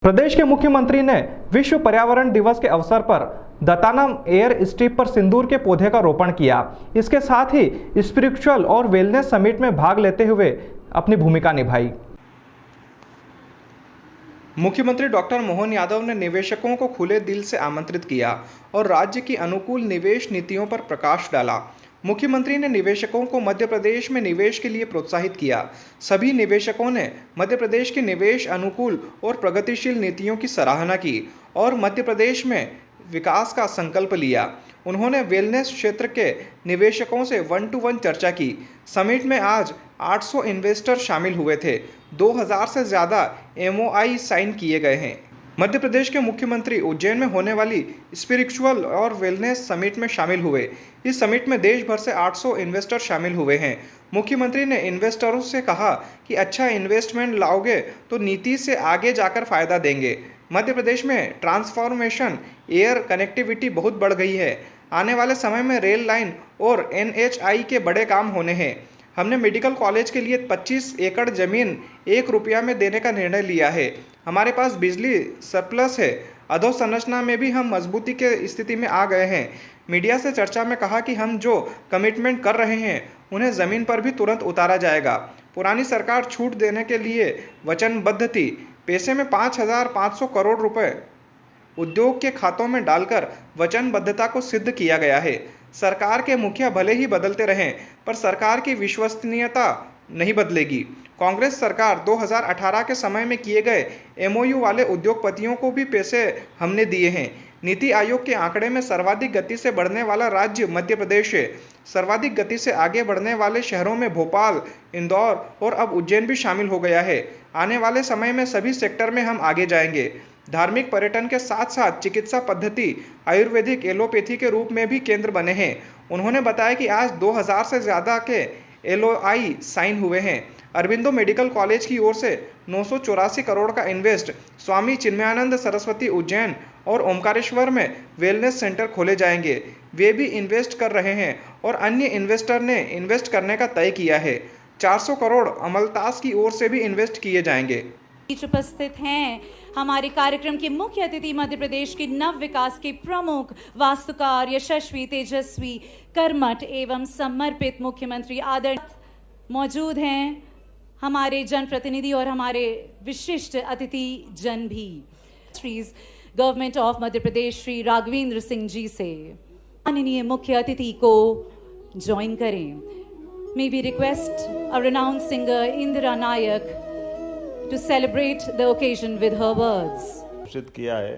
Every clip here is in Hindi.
प्रदेश के मुख्यमंत्री ने विश्व पर्यावरण दिवस के अवसर पर दत्ताना एयर स्ट्रिप पर सिंदूर के पौधे का रोपण किया। इसके साथ ही स्पिरिचुअल और वेलनेस समिट में भाग लेते हुए अपनी भूमिका निभाई। मुख्यमंत्री डॉक्टर मोहन यादव ने निवेशकों को खुले दिल से आमंत्रित किया और राज्य की अनुकूल निवेश नीतियों पर प्रकाश डाला। मुख्यमंत्री ने निवेशकों को मध्य प्रदेश में निवेश के लिए प्रोत्साहित किया। सभी निवेशकों ने मध्य प्रदेश की निवेश अनुकूल और प्रगतिशील नीतियों की सराहना की और मध्य प्रदेश में विकास का संकल्प लिया। उन्होंने वेलनेस क्षेत्र के निवेशकों से 1-to-1 चर्चा की। समिट में आज 800 इन्वेस्टर शामिल हुए थे। 2000 से ज़्यादा MOI साइन किए गए हैं। मध्य प्रदेश के मुख्यमंत्री उज्जैन में होने वाली स्पिरिचुअल और वेलनेस समिट में शामिल हुए। इस समिट में देश भर से 800 इन्वेस्टर शामिल हुए हैं। मुख्यमंत्री ने इन्वेस्टरों से कहा कि अच्छा इन्वेस्टमेंट लाओगे तो नीति से आगे जाकर फायदा देंगे। मध्य प्रदेश में ट्रांसफॉर्मेशन एयर कनेक्टिविटी बहुत बढ़ गई है। आने वाले समय में रेल लाइन और NHI के बड़े काम होने हैं। हमने मेडिकल कॉलेज के लिए 25 एकड़ जमीन 1 रुपया में देने का निर्णय लिया है। हमारे पास बिजली सरप्लस है। अधोसंरचना में भी हम मजबूती के स्थिति में आ गए हैं। मीडिया से चर्चा में कहा कि हम जो कमिटमेंट कर रहे हैं उन्हें ज़मीन पर भी तुरंत उतारा जाएगा। पुरानी सरकार छूट देने के लिए वचनबद्ध थी। पैसे में 5,500 करोड़ रुपए उद्योग के खातों में डालकर वचनबद्धता को सिद्ध किया गया है। सरकार के मुखिया भले ही बदलते रहें, पर सरकार की विश्वसनीयता नहीं बदलेगी। कांग्रेस सरकार 2018 के समय में किए गए MOU वाले उद्योगपतियों को भी पैसे हमने दिए हैं। नीति आयोग के आंकड़े में सर्वाधिक गति से बढ़ने वाला राज्य मध्य प्रदेश है। सर्वाधिक गति से आगे बढ़ने वाले शहरों में भोपाल, इंदौर और अब उज्जैन भी शामिल हो गया है। आने वाले समय में सभी सेक्टर में हम आगे जाएंगे। धार्मिक पर्यटन के साथ साथ चिकित्सा पद्धति आयुर्वेदिक एलोपैथी के रूप में भी केंद्र बने हैं। उन्होंने बताया कि आज 2000 से ज़्यादा के LOI साइन हुए हैं। अरबिंदो मेडिकल कॉलेज की ओर से 984 करोड़ का इन्वेस्ट, स्वामी चिन्मयानंद सरस्वती उज्जैन और ओमकारेश्वर में वेलनेस सेंटर खोले जाएंगे। वे भी इन्वेस्ट कर रहे हैं और अन्य इन्वेस्टर ने इन्वेस्ट करने का तय किया है। 400 करोड़ अमलतास की ओर से भी इन्वेस्ट किए जाएंगे। उपस्थित हैं हमारे कार्यक्रम के मुख्य अतिथि मध्य प्रदेश के नव विकास के प्रमुख वास्तुकार, यशस्वी, तेजस्वी, कर्मठ एवं समर्पित मुख्यमंत्री आदरणीय मौजूद हैं हमारे जनप्रतिनिधि और हमारे विशिष्ट अतिथि जन भी। गवर्नमेंट ऑफ मध्य प्रदेश श्री राघवेंद्र सिंह जी से माननीय मुख्य अतिथि को ज्वाइन करें। May be request a renowned singer Indira Nayak to celebrate the occasion with her words. घोषित किया है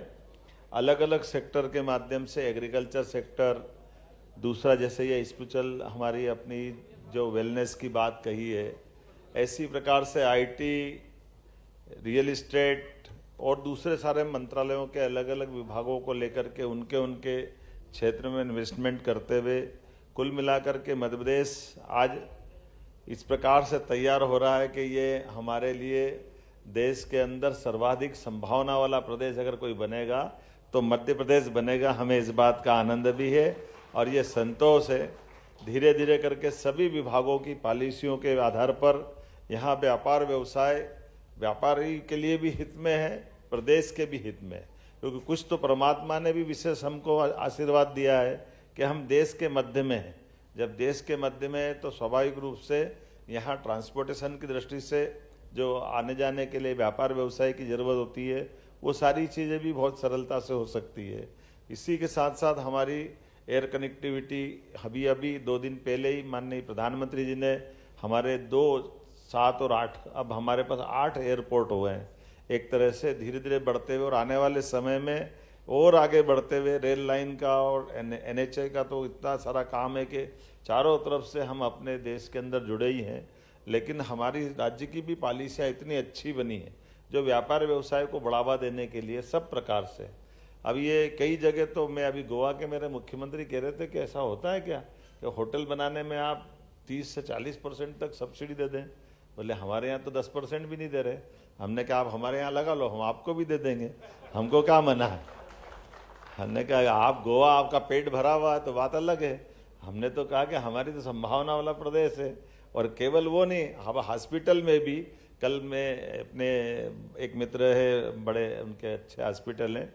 अलग अलग सेक्टर के माध्यम से, एग्रीकल्चर सेक्टर, दूसरा जैसे ये स्पिरिचुअल हमारी अपनी जो वेलनेस की बात कही है, ऐसी प्रकार से IT, रियल एस्टेट और दूसरे सारे मंत्रालयों के अलग अलग विभागों को लेकर के उनके क्षेत्र में इन्वेस्टमेंट करते हुए कुल मिलाकर के मध्य प्रदेश आज इस प्रकार से तैयार हो रहा है कि ये हमारे लिए देश के अंदर सर्वाधिक संभावना वाला प्रदेश अगर कोई बनेगा तो मध्य प्रदेश बनेगा। हमें इस बात का आनंद भी है और ये संतोष है। धीरे धीरे करके सभी विभागों की पॉलिसियों के आधार पर यहाँ व्यापार व्यवसाय व्यापारी के लिए भी हित में है, प्रदेश के भी हित में, क्योंकि कुछ तो परमात्मा ने भी विशेष हमको आशीर्वाद दिया है कि हम देश के मध्य में हैं। जब देश के मध्य में है तो स्वाभाविक रूप से यहाँ ट्रांसपोर्टेशन की दृष्टि से जो आने जाने के लिए व्यापार व्यवसाय की ज़रूरत होती है, वो सारी चीज़ें भी बहुत सरलता से हो सकती है। इसी के साथ साथ हमारी एयर कनेक्टिविटी अभी 2 दिन पहले ही माननीय प्रधानमंत्री जी ने हमारे 2, 7 और 8 अब हमारे पास 8 एयरपोर्ट हुए हैं। एक तरह से धीरे धीरे बढ़ते हुए और आने वाले समय में और आगे बढ़ते हुए रेल लाइन का और NHI का तो इतना सारा काम है कि चारों तरफ से हम अपने देश के अंदर जुड़े ही हैं। लेकिन हमारी राज्य की भी पॉलिसियाँ इतनी अच्छी बनी है जो व्यापार व्यवसाय को बढ़ावा देने के लिए सब प्रकार से। अब ये कई जगह तो मैं अभी गोवा के मेरे मुख्यमंत्री कह रहे थे कि ऐसा होता है क्या कि होटल बनाने में आप 30 से 40% तक सब्सिडी दे दें। बोले हमारे यहाँ तो 10% भी नहीं दे रहे। हमने कहा आप हमारे यहाँ लगा लो, हम आपको भी दे देंगे, हमको क्या मना है। हमने कहा आप गोवा, आपका पेट भरा हुआ है तो बात अलग है। हमने तो कहा कि हमारी तो संभावना वाला प्रदेश है और केवल वो नहीं, हम हॉस्पिटल में भी कल मैं अपने एक मित्र है, बड़े उनके अच्छे हॉस्पिटल हैं,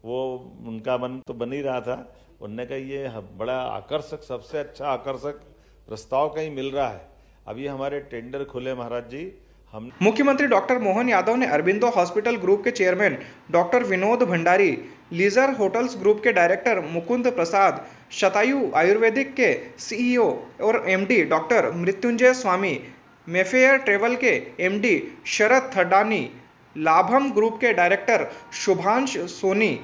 वो उनका मन तो बन ही रहा था। उनने कहा ये बड़ा आकर्षक, सबसे अच्छा आकर्षक प्रस्ताव कहीं मिल रहा है। अभी हमारे टेंडर खुले महाराज जी। हम मुख्यमंत्री डॉक्टर मोहन यादव ने अरबिंदो हॉस्पिटल ग्रुप के chairman doctor Vinod Bhandari, leisure hotels group के डायरेक्टर मुकुंद प्रसाद, शतायु आयुर्वेदिक के सीईओ और MD doctor Mrityunjay Swami, Mayfair travel के एमडी शरद थडानी, लाभम ग्रुप के डायरेक्टर शुभांश सोनी,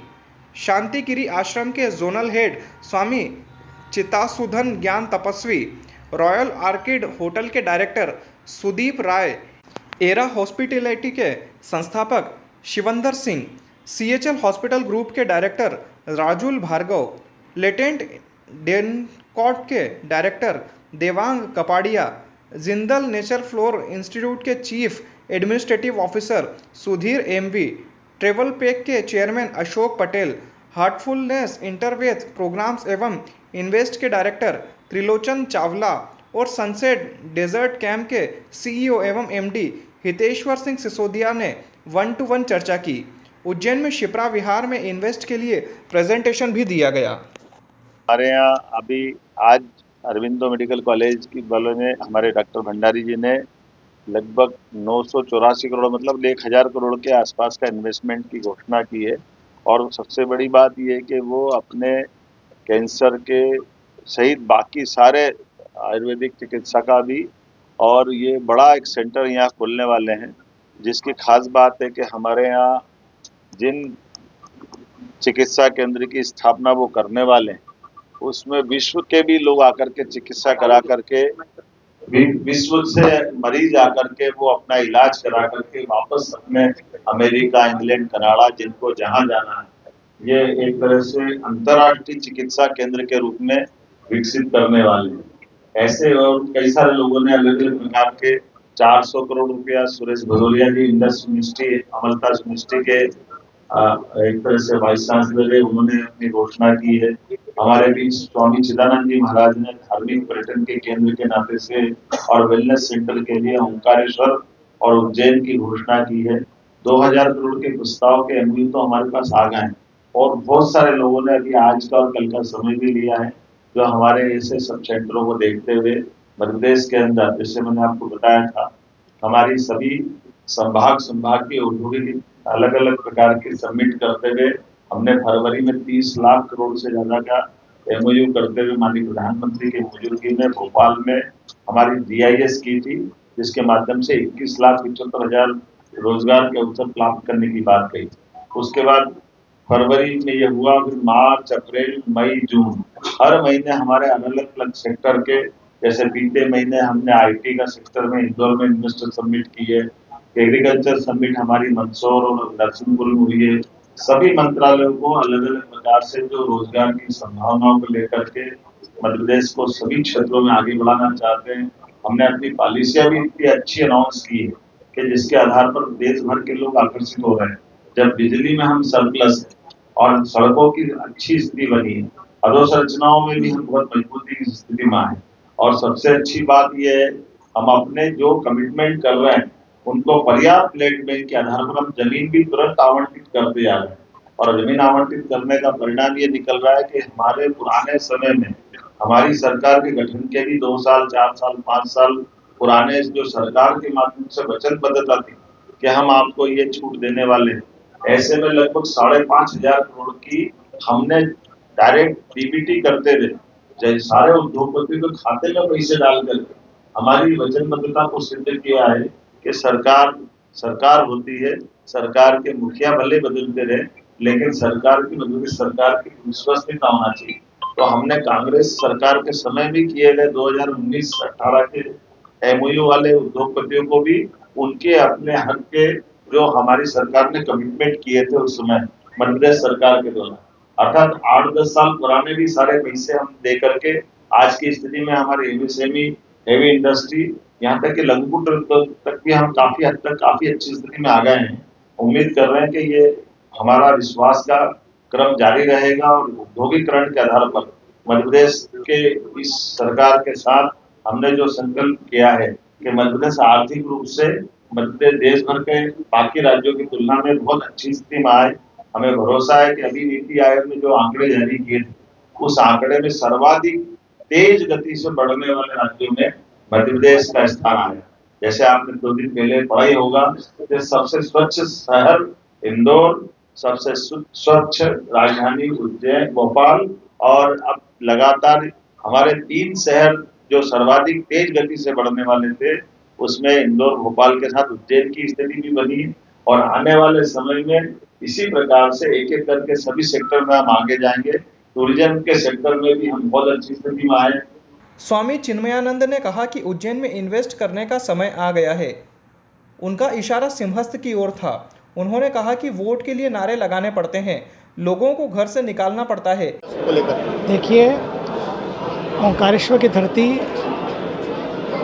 शांतिगिरी आश्रम के zonal head Swami Chitasudhan Gyan Tapasvi, royal orchid hotel के director Sudeep Rai, era hospitality के संस्थापक Shivinder Singh, CHL hospital group के डायरेक्टर राजुल भार्गव, लेटेंट डेनकॉट के director Devang Kapadia, Jindal nature floor institute के chief administrative officer Sudhir MV, travel pack के chairman Ashok Patel, heartfulness interfaith programs एवं इन्वेस्ट के डायरेक्टर त्रिलोचन चावला और सनसेट डेजर्ट कैंप के सीईओ एवं एमडी हितेश्वर सिंह सिसोदिया ने 1-to-1 चर्चा की। उज्जैन में शिप्रा विहार में इन्वेस्ट के लिए प्रेजेंटेशन भी दिया गया। हमारे यहाँ अभी आज अरविंदो मेडिकल कॉलेज की वालों ने, हमारे डॉक्टर भंडारी जी ने लगभग 984 करोड़ मतलब 1000 करोड़ के आसपास का इन्वेस्टमेंट की घोषणा की है। और सबसे बड़ी बात यह है कि वो अपने कैंसर के सहित बाकी सारे आयुर्वेदिक चिकित्सा का भी, और ये बड़ा एक सेंटर यहाँ खोलने वाले हैं, जिसकी खास बात है कि हमारे यहाँ जिन चिकित्सा केंद्र की स्थापना वो करने वाले हैं, उसमें विश्व के भी लोग आकर के चिकित्सा करा करके, विश्व से मरीज आकर के वो अपना इलाज करा करके वापस अपने अमेरिका, इंग्लैंड, कनाडा, जिनको जहां जाना है, ये एक तरह से अंतर्राष्ट्रीय चिकित्सा केंद्र के रूप में विकसित करने वाले हैं। ऐसे और कई सारे लोगों ने अलग अलग प्रकार के 400 करोड़ रुपया, सुरेश भदौरिया जी इंडस यूनिवर्सिटी, अमलता यूनिवर्सिटी के एक तरह से वाइस चांसलर है, उन्होंने अपनी घोषणा की है। हमारे बीच स्वामी चिदानंद जी महाराज ने धार्मिक पर्यटन के केंद्र के नाते से और वेलनेस सेंटर के लिए ओंकारेश्वर और उज्जैन की घोषणा की है। 2000 करोड़ के प्रस्ताव के एमओयू तो हमारे पास आ गए हैं, और बहुत सारे लोगों ने अभी आज का और कल का समय भी लिया है, जो हमारे ऐसे सब सेंटरों को देखते हुए मध्य प्रदेश के अंदर, जैसे मैंने आपको बताया था, हमारी सभी संभाग की औद्योगिक अलग अलग प्रकार के सबमिट करते हुए हमने फरवरी में 30 लाख करोड़ से ज्यादा का एमओयू करते हुए माननीय प्रधानमंत्री की मौजूदगी में भोपाल में हमारी जीआईएस की थी, जिसके माध्यम से 21,75,000 रोजगार के अवसर प्राप्त करने की बात कही। उसके बाद फरवरी में ये हुआ, फिर मार्च, अप्रैल, मई, जून, हर महीने हमारे अलग अलग सेक्टर के, जैसे बीते महीने हमने आईटी का सेक्टर में इंदौर में इन्वेस्टर सबमिट की है, एग्रीकल्चर समिट हमारी मंदसौर और नरसिंहपुर में हुई है। सभी मंत्रालयों को अलग अलग प्रकार से जो रोजगार की संभावनाओं को लेकर के मध्य प्रदेश को सभी क्षेत्रों में आगे बढ़ाना चाहते हैं। हमने अपनी पॉलिसियां भी इतनी अच्छी अनाउंस की है कि जिसके आधार पर देश भर के लोग आकर्षित हो रहे हैं। जब बिजली में हम सरप्लस है और सड़कों की अच्छी स्थिति बनी है, अधोसंरचनाओं में भी हम बहुत मजबूती की स्थिति में है, और सबसे अच्छी बात यह है, हम अपने जो कमिटमेंट कर रहे हैं उनको पर्याप्त लेट बैंक के आधार पर हम जमीन भी तुरंत आवंटित करते जा रहे हैं। और जमीन आवंटित करने का परिणाम ये निकल रहा है कि हमारे पुराने समय में हमारी सरकार के गठन के भी 2 साल, 4 साल, 5 साल पुराने जो सरकार के माध्यम से वचनबद्धता थी कि हम आपको ये छूट देने वाले हैं, ऐसे में लगभग 5,500 करोड़ की हमने डायरेक्ट डीबीटी करते हुए सारे उद्योगपतियों के खाते में पैसे डाल करके हमारी वचनबद्धता को सिद्ध किया है कि सरकार होती है, सरकार के मुखिया भले बदलते रहे, लेकिन सरकार की विश्वसनीयता होना चाहिए। तो हमने कांग्रेस सरकार के समय भी किए गए 2019-18 के एमओयू वाले उद्योगपतियों को भी उनके अपने हक के जो हमारी सरकार ने कमिटमेंट किए थे उस समय मध्य प्रदेश सरकार के द्वारा, अर्थात 8-10 साल पुराने भी सारे पैसे हम दे करके आज की स्थिति में हमारे एमएसएमई, हेवी इंडस्ट्री, यहाँ तक कि लघु तक भी हम काफी हद तक काफी अच्छी स्थिति में आ गए हैं। उम्मीद कर रहे हैं कि ये हमारा विश्वास का क्रम जारी रहेगा, और औद्योगिकरण के आधार पर मध्य प्रदेश के इस सरकार के साथ हमने जो संकल्प किया है कि मध्य प्रदेश आर्थिक रूप से मध्य देश भर के बाकी राज्यों की तुलना में बहुत अच्छी स्थिति में आए। हमें भरोसा है कि अभी नीति आयोग ने जो आंकड़े जारी किए थे, उस आंकड़े में सर्वाधिक तेज गति से बढ़ने वाले राज्यों में मध्य प्रदेश का स्थान आया। जैसे आपने 2 दिन पहले पढ़ा ही होगा कि सबसे स्वच्छ शहर इंदौर, सबसे स्वच्छ राजधानी उज्जैन, भोपाल, और अब लगातार हमारे 3 शहर जो सर्वाधिक तेज गति से बढ़ने वाले थे, उसमें इंदौर, भोपाल के साथ उज्जैन की स्थिति भी बनी। और आने वाले समय में इसी प्रकार से एक-एक करके सभी सेक्टर में हम आगे जाएंगे। टूरिज्म के सेक्टर में भी हम बहुत अच्छी स्थिति में आए। स्वामी चिन्मयानंद ने कहा कि उज्जैन में इन्वेस्ट करने का समय आ गया है। उनका इशारा सिंहस्थ की ओर था। उन्होंने कहा कि वोट के लिए नारे लगाने पड़ते हैं, लोगों को घर से निकालना पड़ता है। देखिए, ओंकारेश्वर की धरती,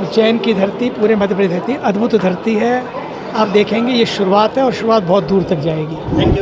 उज्जैन की धरती, पूरे मध्य प्रदेश की धरती अद्भुत धरती है। आप देखेंगे ये शुरुआत है और शुरुआत बहुत दूर तक जाएगी।